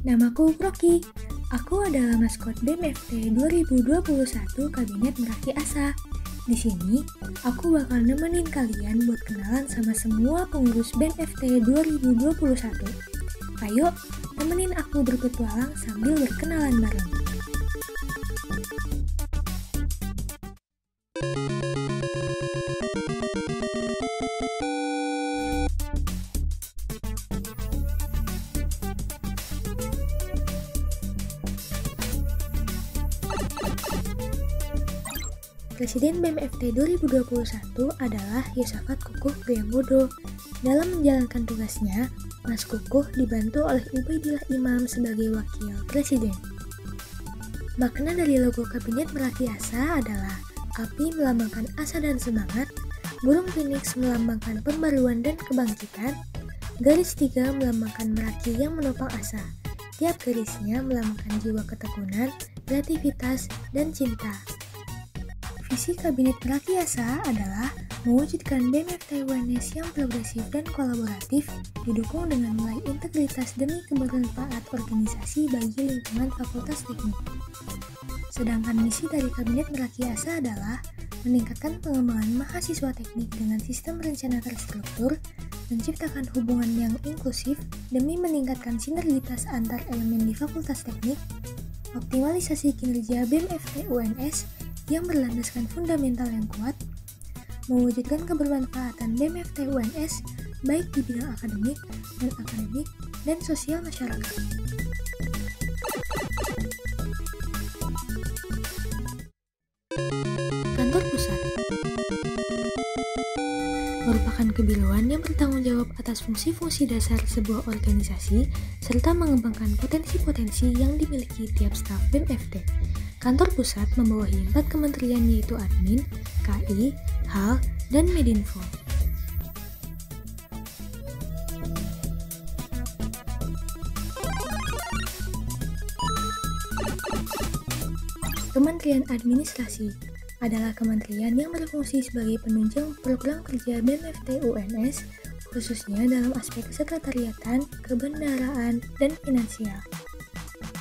namaku Rocky. Aku adalah maskot BMFT 2021 Kabinet Meraki Asa. Di sini, aku bakal nemenin kalian buat kenalan sama semua pengurus BMFT 2021. Ayo, nemenin aku berpetualang sambil berkenalan bareng. Presiden BMFT 2021 adalah Yosafat Kukuh Priambodo. Dalam menjalankan tugasnya, Mas Kukuh dibantu oleh Ubaidillah Imam sebagai Wakil Presiden. Makna dari logo Kabinet Meraki Asa adalah api melambangkan asa dan semangat, burung phoenix melambangkan pembaruan dan kebangkitan, garis 3 melambangkan Meraki yang menopang asa. Tiap garisnya melambangkan jiwa ketekunan, kreativitas, dan cinta. Visi Kabinet Meraki Asa adalah mewujudkan BMFT UNS yang progresif dan kolaboratif, didukung dengan nilai integritas demi kebermanfaat organisasi bagi lingkungan Fakultas Teknik. Sedangkan misi dari Kabinet Meraki Asa adalah meningkatkan pengembangan mahasiswa teknik dengan sistem rencana terstruktur, menciptakan hubungan yang inklusif demi meningkatkan sinergitas antar elemen di Fakultas Teknik, optimalisasi kinerja BMFT UNS yang berlandaskan fundamental yang kuat, mewujudkan kebermanfaatan BMFT UNS baik di bidang akademik, non-akademik, dan sosial masyarakat. Kantor Pusat merupakan kebiluan yang bertanggung jawab atas fungsi-fungsi dasar sebuah organisasi serta mengembangkan potensi-potensi yang dimiliki tiap staf BMFT. Kantor pusat membawahi 4 kementerian yaitu Admin, KI, HAL, dan Medinfo. Kementerian Administrasi adalah kementerian yang berfungsi sebagai penunjang program kerja BMFT UNS, khususnya dalam aspek kesekretariatan, kebendaraan, dan finansial.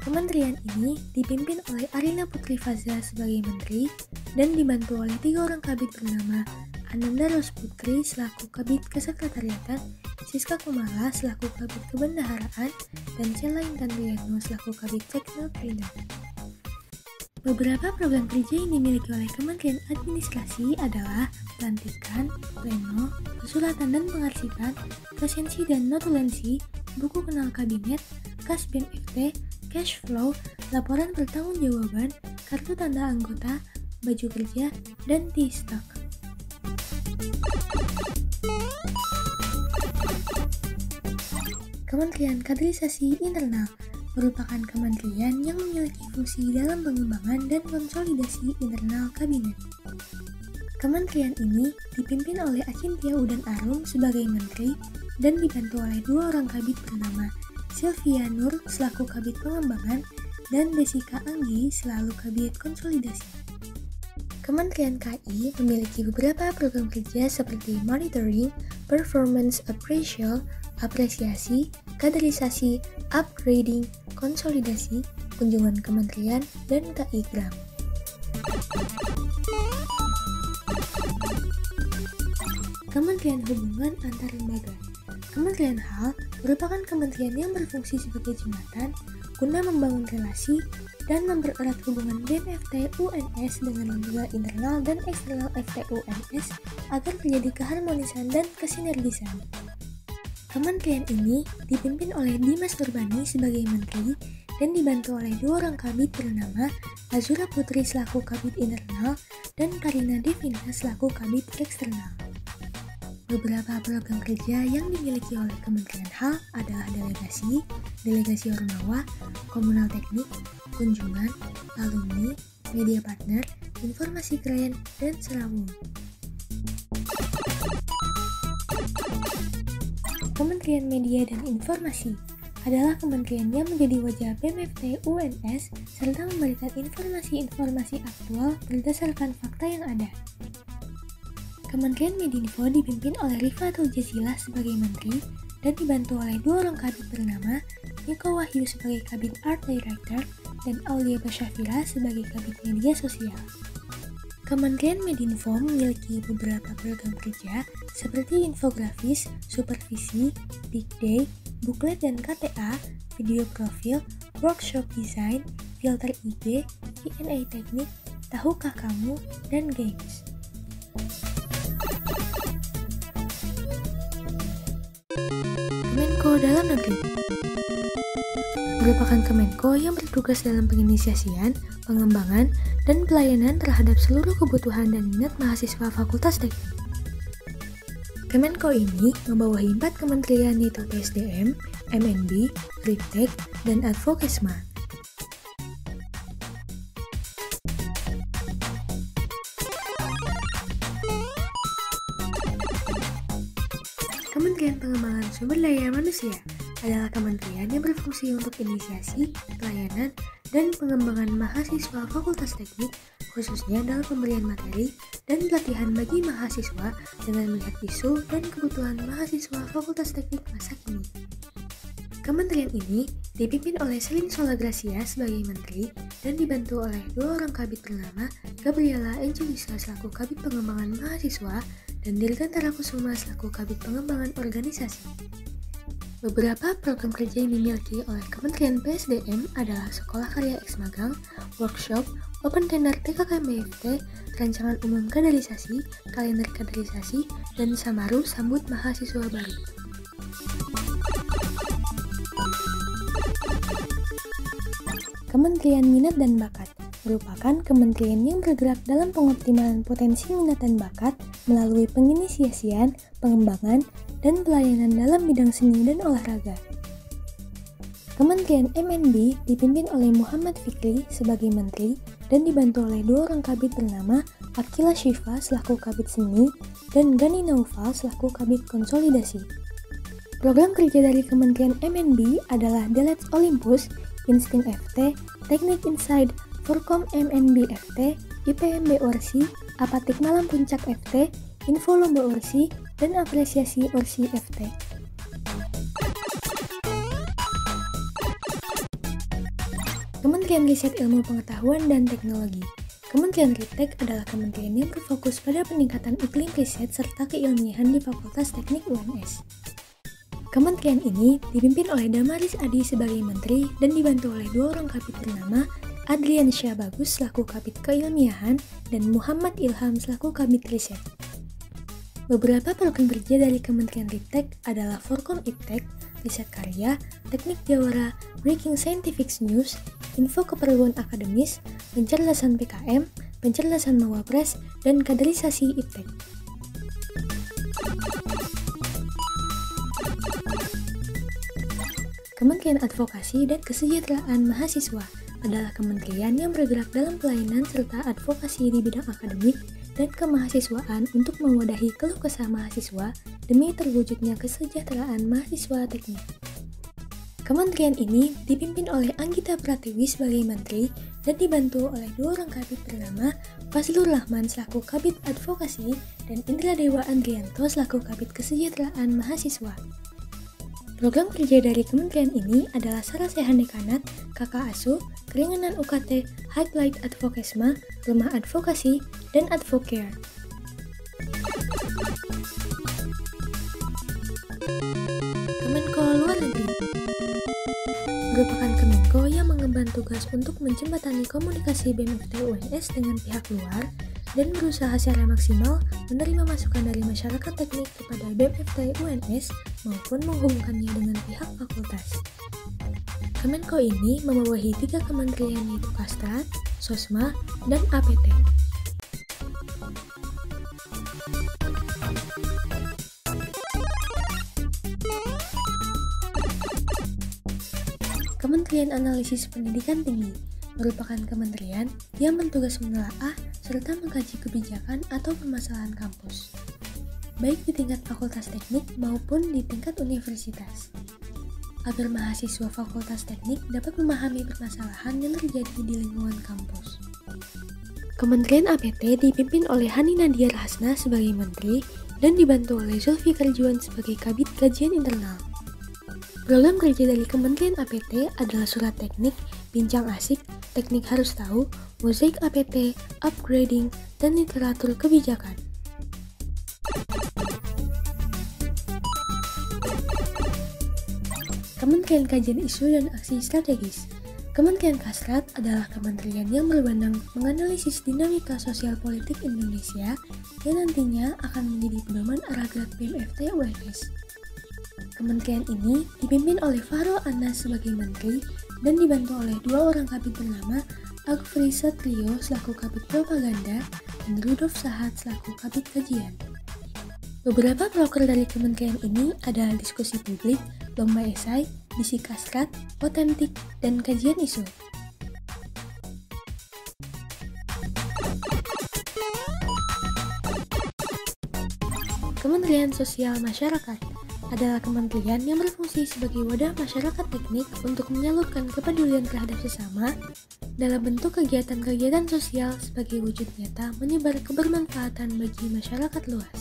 Kementerian ini dipimpin oleh Arina Putri Faza sebagai Menteri dan dibantu oleh 3 orang kabit bernama Ananda Ros Putri selaku Kabit Kesekretariatan, Siska Kumala selaku Kabit Kebendaharaan, dan Cela Intan Riyadno selaku Kabit Teknik Trainer. Beberapa program kerja yang dimiliki oleh Kementerian Administrasi adalah pelantikan, pleno, kesulatan dan pengarsipan, presensi dan notulensi, buku kenal kabinet, kas BMFT, cash flow, laporan pertanggungjawaban, kartu tanda anggota, baju kerja, dan T-stock. Kementerian Kaderisasi Internal merupakan kementerian yang memiliki fungsi dalam pengembangan dan konsolidasi internal kabinet. Kementerian ini dipimpin oleh Acintia Udan Arum sebagai Menteri dan dibantu oleh 2 orang kabit bernama Sylvia Nur selaku Kabit Pengembangan dan Desika Anggi selaku Kabit Konsolidasi. Kementerian KI memiliki beberapa program kerja seperti monitoring, performance appraisal, apresiasi, kaderisasi, upgrading, konsolidasi, kunjungan kementerian, dan KI-gram. Kementerian Hubungan Antar Lembaga. Kementerian HAL merupakan kementerian yang berfungsi sebagai jembatan guna membangun relasi dan mempererat hubungan BMFT UNS dengan lembaga internal dan eksternal FT UNS agar terjadi keharmonisan dan kesinergisan. Kementerian ini dipimpin oleh Dimas Nurbani sebagai Menteri dan dibantu oleh 2 orang kabit bernama Azura Putri selaku Kabit Internal dan Karina Devina selaku Kabit Eksternal. Beberapa program kerja yang dimiliki oleh Kementerian HAL adalah delegasi, delegasi Ormawa, komunal teknik, kunjungan, alumni, media partner, informasi klien, dan serawung. Kementerian Media dan Informasi adalah kementerian yang menjadi wajah BMFT UNS serta memberikan informasi-informasi aktual berdasarkan fakta yang ada. Kementerian Medinfo dipimpin oleh Rifatul Jazilah sebagai Menteri dan dibantu oleh 2 orang kabit bernama Niko Wahyu sebagai kabit Art Director dan Aulia Basyafira sebagai kabit media sosial. Kementerian Medinfo memiliki beberapa program kerja seperti infografis, supervisi, big day, buklet dan KTA, video profil, workshop desain, filter IG, Q&A teknik, tahukah kamu, dan games. Kemenko Dalam Negeri merupakan Kemenko yang bertugas dalam penginisiasian, pengembangan, dan pelayanan terhadap seluruh kebutuhan dan minat mahasiswa Fakultas Teknik. Kemenko ini membawahi 4 kementerian yaitu PSDM, MNB, Ristek, dan Advokesma. Kementerian Pengembangan Sumber Daya Manusia adalah kementerian yang berfungsi untuk inisiasi, pelayanan, dan pengembangan mahasiswa Fakultas Teknik, khususnya dalam pemberian materi dan pelatihan bagi mahasiswa dengan melihat isu dan kebutuhan mahasiswa Fakultas Teknik masa kini. Kementerian ini dipimpin oleh Selin Solagracia sebagai menteri dan dibantu oleh 2 orang kabit bernama Gabriela Angelisa selaku kabit pengembangan mahasiswa dan Dirgantara Kusuma selaku kabit pengembangan organisasi. Beberapa program kerja yang dimiliki oleh Kementerian PSDM adalah Sekolah Karya X Magang, Workshop, Open Tender TKKM BFT, Rancangan Umum Kaderisasi, Kalender Kaderisasi, dan Samaru Sambut Mahasiswa Baru. Kementerian Minat dan Bakat merupakan kementerian yang bergerak dalam pengoptimalan potensi minat dan bakat melalui penginisiasian, pengembangan, dan pelayanan dalam bidang seni dan olahraga. Kementerian MNB dipimpin oleh Muhammad Fikri sebagai menteri dan dibantu oleh 2 orang kabit bernama Akila Syifa selaku kabit seni dan Gani Naufal selaku kabit konsolidasi. Program kerja dari Kementerian MNB adalah Delets Olympus, Insting FT, Teknik Inside, Forkom MNB FT, IPMB Orsi, Apatik Malam Puncak FT, Info Lomba Orsi, dan Apresiasi Orsi FT. Kementerian Riset Ilmu Pengetahuan dan Teknologi. Kementerian Ristek adalah kementerian yang berfokus pada peningkatan iklim riset serta keilmiahan di Fakultas Teknik UNS. Kementerian ini dipimpin oleh Damaris Adi sebagai menteri dan dibantu oleh 2 orang kabit bernama Adrian Syah Bagus selaku kabit keilmiahan dan Muhammad Ilham selaku kabit riset. Beberapa program kerja dari Kementerian Ristek adalah Forkom Iptek, Riset Karya, Teknik Jawara, Breaking Scientific News, Info Keperluan Akademis, Pencerdasan PKM, Pencerdasan Mawapres, dan Kaderisasi Iptek. Kementerian Advokasi dan Kesejahteraan Mahasiswa adalah kementerian yang bergerak dalam pelayanan serta advokasi di bidang akademik dan kemahasiswaan untuk mewadahi keluh kesah mahasiswa demi terwujudnya kesejahteraan mahasiswa teknik. Kementerian ini dipimpin oleh Anggita Pratiwi sebagai menteri dan dibantu oleh 2 orang kabit bernama Fazlur Rahman selaku kabit advokasi dan Indra Dewa Andrianto selaku kabit kesejahteraan mahasiswa. Program kerja dari kementerian ini adalah Sarasehan Dekanat, Kakak Asuh, Keringanan UKT, Highlight Advokesma, Rumah Advokasi, dan Advocare. Kemenko Luar Negeri merupakan Kemenko yang mengemban tugas untuk menjembatani komunikasi BMFT UNS dengan pihak luar dan berusaha secara maksimal menerima masukan dari masyarakat teknik kepada BMFT UNS maupun menghubungkannya dengan pihak fakultas. Kemenko ini membawahi 3 kementerian yaitu Kastrat, Sosma, dan APT. Kementerian Analisis Pendidikan Tinggi merupakan kementerian yang bertugas menelaah serta mengkaji kebijakan atau permasalahan kampus, baik di tingkat fakultas teknik maupun di tingkat universitas, agar mahasiswa fakultas teknik dapat memahami permasalahan yang terjadi di lingkungan kampus. Kementerian APT dipimpin oleh Hani Nadia Hasna sebagai menteri dan dibantu oleh Zulfikar Juan sebagai kabit kajian internal. Program kerja dari Kementerian APT adalah surat teknik, bincang asik, teknik harus tahu, mozaik APT, upgrading, dan literatur kebijakan. Kementerian Kajian Isu dan Aksi Strategis. Kementerian Kasrat adalah kementerian yang berwenang menganalisis dinamika sosial politik Indonesia yang nantinya akan menjadi pedoman arah gerak BMFT UNS. Kementerian ini dipimpin oleh Fahrul Anas sebagai menteri dan dibantu oleh dua orang kabit bernama Agfri Satrio selaku kabit propaganda dan Rudolf Sahat selaku kabit kajian. Beberapa proker dari kementerian ini adalah diskusi publik, lomba esai, misi kasrat, otentik, dan kajian isu. Kementerian Sosial Masyarakat adalah kementerian yang berfungsi sebagai wadah masyarakat teknik untuk menyalurkan kepedulian terhadap sesama dalam bentuk kegiatan-kegiatan sosial sebagai wujud nyata menyebar kebermanfaatan bagi masyarakat luas.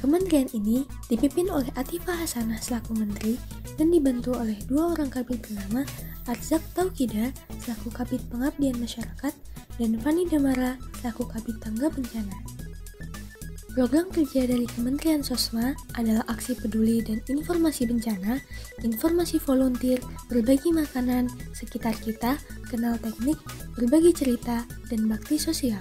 Kementerian ini dipimpin oleh Atifah Hasanah selaku menteri dan dibantu oleh dua orang kabit bernama Arzak Taukida selaku kabit pengabdian masyarakat dan Fani Damara selaku kabit tangga bencana. Program kerja dari Kementerian Sosma adalah aksi peduli dan informasi bencana, informasi volunteer, berbagi makanan, sekitar kita, kenal teknik, berbagi cerita, dan bakti sosial.